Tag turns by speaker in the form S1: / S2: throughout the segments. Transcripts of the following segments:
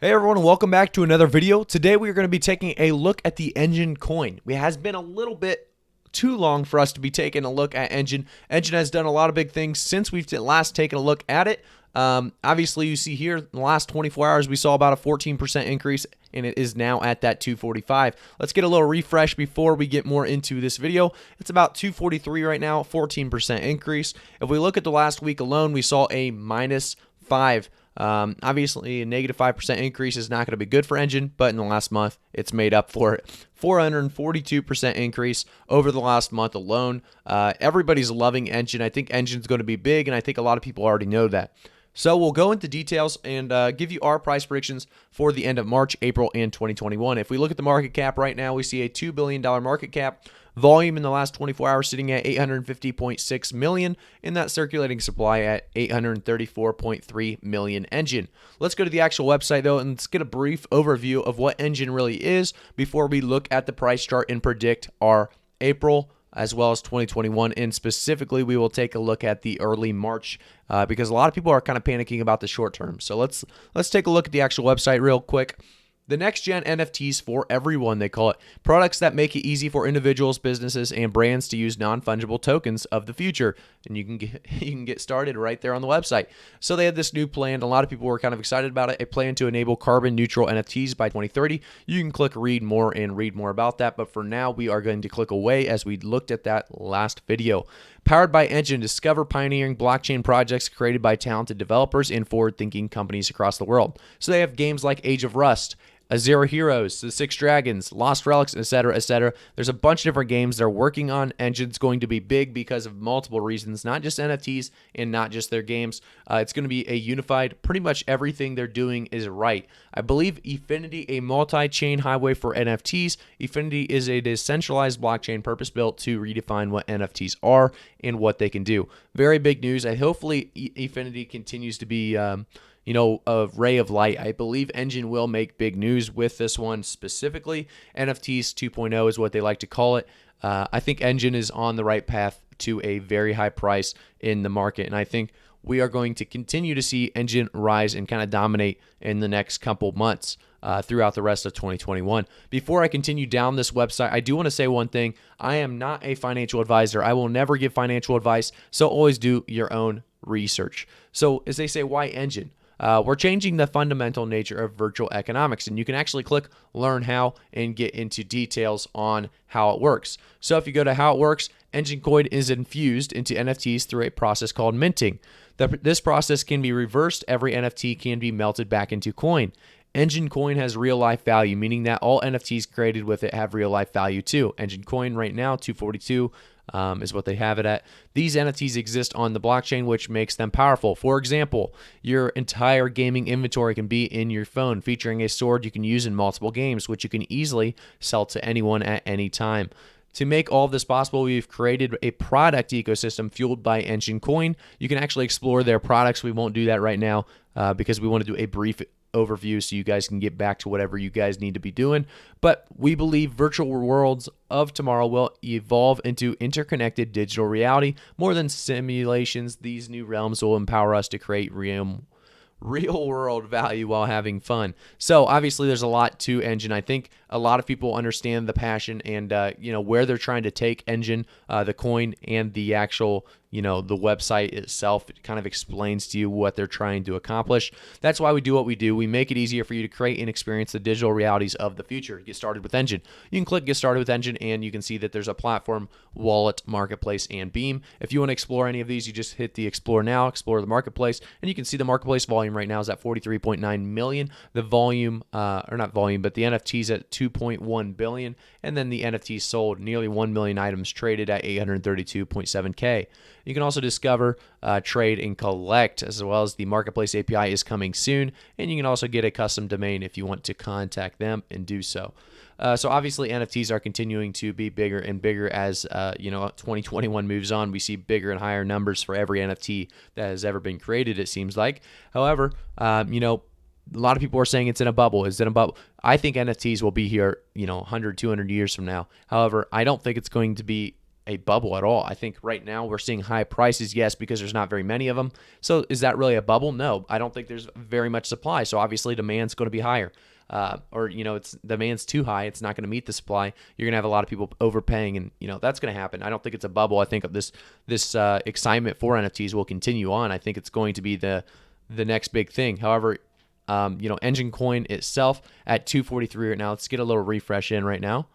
S1: Hey everyone, and welcome back to another video. Today we are going to be taking a look at the Enjin coin. It has been a little bit too long for us to be taking a look at Enjin. Enjin has done a lot of big things since we've last taken a look at it. Obviously, you see here in the last 24 hours, we saw about a 14% increase, and it is now at that 245. Let's get a little refresh before we get more into this video. It's about 243 right now, 14% increase. If we look at the last week alone, we saw a minus 5. Obviously, a negative 5% increase is not going to be good for Enjin, but in the last month, it's made up for it. 442% increase over the last month alone. Everybody's loving Enjin. I think Enjin's going to be big, and I think a lot of people already know that. So we'll go into details and give you our price predictions for the end of March, April, and 2021. If we look at the market cap right now, we see a $2 billion market cap. Volume in the last 24 hours sitting at 850.6 million, and that circulating supply at 834.3 million Enjin. Let's go to the actual website though, and let's get a brief overview of what Enjin really is before we look at the price chart and predict our April as well as 2021, and specifically we will take a look at the early March because a lot of people are kind of panicking about the short term. So let's take a look at the actual website real quick. The next gen NFTs for everyone, they call it. Products that make it easy for individuals, businesses, and brands to use non-fungible tokens of the future. And you can get started right there on the website. So they had this new plan. A lot of people were kind of excited about it. A plan to enable carbon neutral NFTs by 2030. You can click read more and read more about that. But for now, we are going to click away as we looked at that last video. Powered by Enjin, discover pioneering blockchain projects created by talented developers and forward-thinking companies across the world. So they have games like Age of Rust, Zero Heroes, The Six Dragons, Lost Relics, etc., etc. There's a bunch of different games they're working on. Enjin's going to be big because of multiple reasons, not just NFTs and not just their games. It's going to be a unified, pretty much everything they're doing is right. I believe Efinity, a multi-chain highway for NFTs. Efinity is a decentralized blockchain purpose-built to redefine what NFTs are and what they can do. Very big news. Hopefully Efinity continues to be a ray of light. I believe Enjin will make big news with this one specifically. NFTs 2.0 is what they like to call it. I think Enjin is on the right path to a very high price in the market, and I think we are going to continue to see Enjin rise and kind of dominate in the next couple months throughout the rest of 2021. Before I continue down this website, I do want to say one thing. I am not a financial advisor. I will never give financial advice, so always do your own research. So as they say, why Enjin? We're changing the fundamental nature of virtual economics, and you can actually click learn how and get into details on how it works. So if you go to how it works, Enjin coin is infused into NFTs through a process called minting. This process can be reversed. Every NFT can be melted back into coin. Enjin coin has real life value, meaning that all NFTs created with it have real life value too. Enjin coin right now, 242. Is what they have it at. These NFTs exist on the blockchain, which makes them powerful. For example, your entire gaming inventory can be in your phone, featuring a sword you can use in multiple games, which you can easily sell to anyone at any time. To make all of this possible, we've created a product ecosystem fueled by Enjin coin. You can actually explore their products. We won't do that right now because we want to do a brief overview so you guys can get back to whatever you guys need to be doing. But we believe virtual worlds of tomorrow will evolve into interconnected digital reality. More than simulations, these new realms will empower us to create real world value while having fun. So obviously there's a lot to Enjin. I think a lot of people understand the passion and where they're trying to take Enjin, the coin, and the actual the website itself. It kind of explains to you what they're trying to accomplish. That's why we do what we do. We make it easier for you to create and experience the digital realities of the future. Get started with Enjin. You can click Get Started with Enjin, and you can see that there's a platform, wallet, marketplace, and Beam. If you want to explore any of these, you just hit the Explore Now, explore the marketplace, and you can see the marketplace volume right now is at 43.9 million. The volume, or not volume, but the NFTs at 2.1 billion, and then the NFTs sold, nearly 1 million items traded at 832.7K. You can also discover, trade, and collect, as well as the marketplace API is coming soon, and you can also get a custom domain if you want to contact them and do so. So obviously NFTs are continuing to be bigger and bigger as 2021 moves on. We see bigger and higher numbers for every NFT that has ever been created, it seems like. However, a lot of people are saying it's in a bubble. Is it in a bubble? I think NFTs will be here, 100, 200 years from now. However, I don't think it's going to be a bubble at all. I think right now we're seeing high prices, yes, because there's not very many of them. So is that really a bubble? No, I don't think there's very much supply. So obviously demand's going to be higher. Or it's demand's too high, it's not going to meet the supply. You're going to have a lot of people overpaying, and that's going to happen. I don't think it's a bubble. I think this excitement for NFTs will continue on. I think it's going to be the next big thing. However, Enjin coin itself at 243 right now. Let's get a little refresh in right now.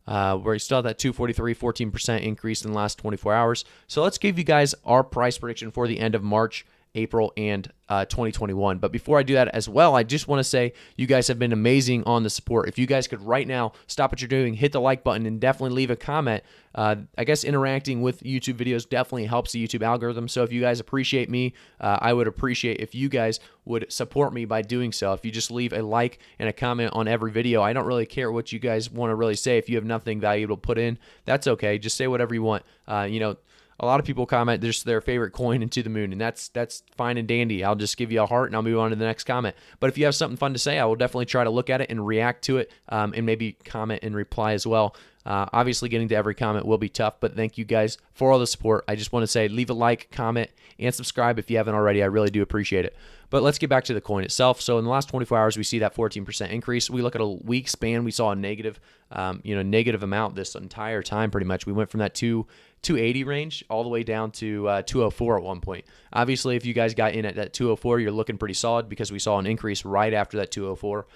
S1: We're still at that 243, 14% increase in the last 24 hours. So let's give you guys our price prediction for the end of March, April, and 2021. But before I do that as well, I just want to say you guys have been amazing on the support. If you guys could right now stop what you're doing, hit the like button, and definitely leave a comment. I guess interacting with YouTube videos definitely helps the YouTube algorithm. So if you guys appreciate me, I would appreciate if you guys would support me by doing so. If you just leave a like and a comment on every video, I don't really care what you guys want to really say. If you have nothing valuable to put in, that's okay. Just say whatever you want. A lot of people comment just their favorite coin into the moon, and that's fine and dandy. I'll just give you a heart, and I'll move on to the next comment. But if you have something fun to say, I will definitely try to look at it and react to it, and maybe comment and reply as well. Obviously, getting to every comment will be tough, but thank you guys for all the support. I just want to say leave a like, comment, and subscribe if you haven't already. I really do appreciate it. But let's get back to the coin itself. So in the last 24 hours, we see that 14% increase. We look at a week span, we saw a negative amount this entire time pretty much. We went from that 280 range all the way down to 204 at one point. Obviously, if you guys got in at that 204, you're looking pretty solid because we saw an increase right after that 204.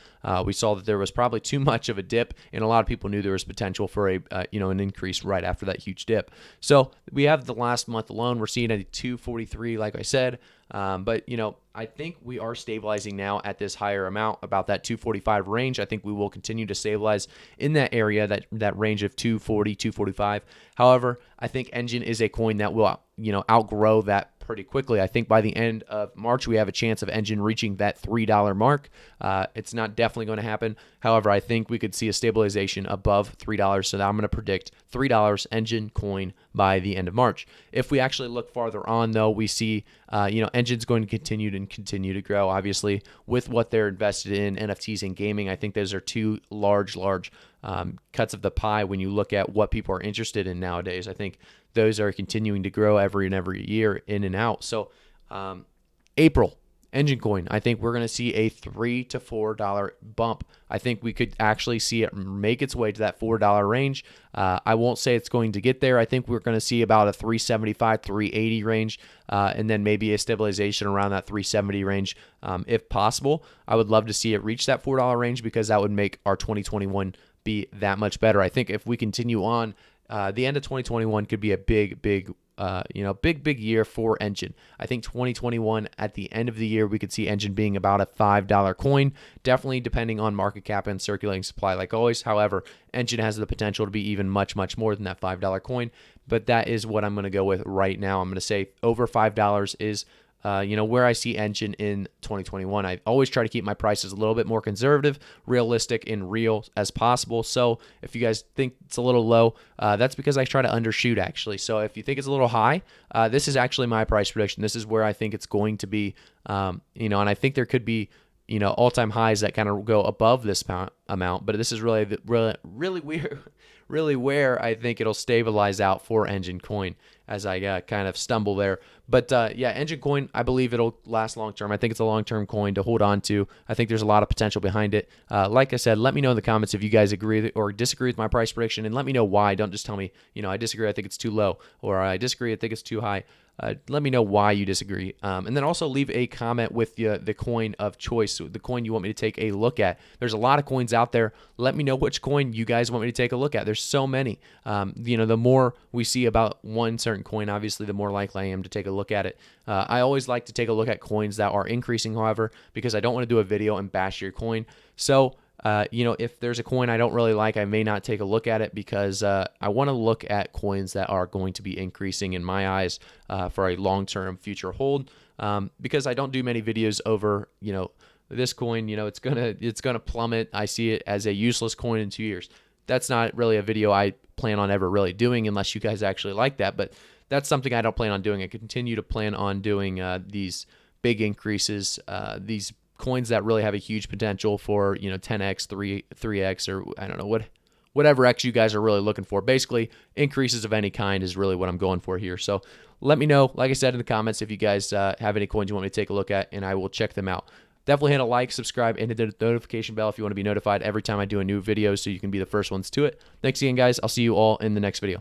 S1: We saw that there was probably too much of a dip, and a lot of people knew there was potential for an increase right after that huge dip. So we have the last month alone, we're seeing a 243, like I said. But I think we are stabilizing now at this higher amount, about that 245 range. I think we will continue to stabilize in that area, that range of 240, 245. However, I think Enjin is a coin that will, outgrow that pretty quickly. I think by the end of March, we have a chance of Enjin reaching that $3 mark. It's not definitely going to happen. However, I think we could see a stabilization above $3. So now I'm going to predict $3 Enjin coin by the end of March. If we actually look farther on, though, we see, Enjin's going to continue to grow. Obviously, with what they're invested in, NFTs and gaming, I think those are two large cuts of the pie when you look at what people are interested in nowadays. I think those are continuing to grow every year in and out. So April, Enjin coin, I think we're going to see a $3 to $4 bump. I think we could actually see it make its way to that $4 range. I won't say it's going to get there. I think we're going to see about a 375, 380 range, and then maybe a stabilization around that 370 range if possible. I would love to see it reach that $4 range because that would make our 2021 be that much better. I think if we continue on, the end of 2021 could be a big year for Enjin. I think 2021 at the end of the year, we could see Enjin being about a $5 coin, definitely depending on market cap and circulating supply like always. However, Enjin has the potential to be even much more than that $5 coin, but that is what I'm going to go with right now. I'm going to say over $5 is where I see Enjin in 2021. I always try to keep my prices a little bit more conservative, realistic, and real as possible. So if you guys think it's a little low, that's because I try to undershoot, actually. So if you think it's a little high, this is actually my price prediction. This is where I think it's going to be, and I think there could be, all-time highs that kind of go above this amount, but this is really weird. Really where I think it'll stabilize out for Enjin coin as I kind of stumble there. But Enjin coin, I believe it'll last long term. I think it's a long-term coin to hold on to. I think there's a lot of potential behind it. Like I said, let me know in the comments if you guys agree or disagree with my price prediction, and let me know why. Don't just tell me, I disagree, I think it's too low, or I disagree, I think it's too high. Let me know why you disagree. And then also leave a comment with the coin of choice, the coin you want me to take a look at. There's a lot of coins out there. Let me know which coin you guys want me to take a look at. There's so many. The more we see about one certain coin, obviously, the more likely I am to take a look at it. I always like to take a look at coins that are increasing, however, because I don't want to do a video and bash your coin. So if there's a coin I don't really like, I may not take a look at it because I want to look at coins that are going to be increasing in my eyes for a long-term future hold. Because I don't do many videos over, this coin, it's gonna plummet. I see it as a useless coin in 2 years. That's not really a video I plan on ever really doing unless you guys actually like that. But that's something I don't plan on doing. I continue to plan on doing these big increases, these coins that really have a huge potential for 10x, 3x, or I don't know whatever X you guys are really looking for. Basically, increases of any kind is really what I'm going for here. So let me know, like I said, in the comments if you guys have any coins you want me to take a look at, and I will check them out. Definitely hit a like, subscribe, and hit the notification bell if you want to be notified every time I do a new video so you can be the first ones to it. Thanks again, guys. I'll see you all in the next video.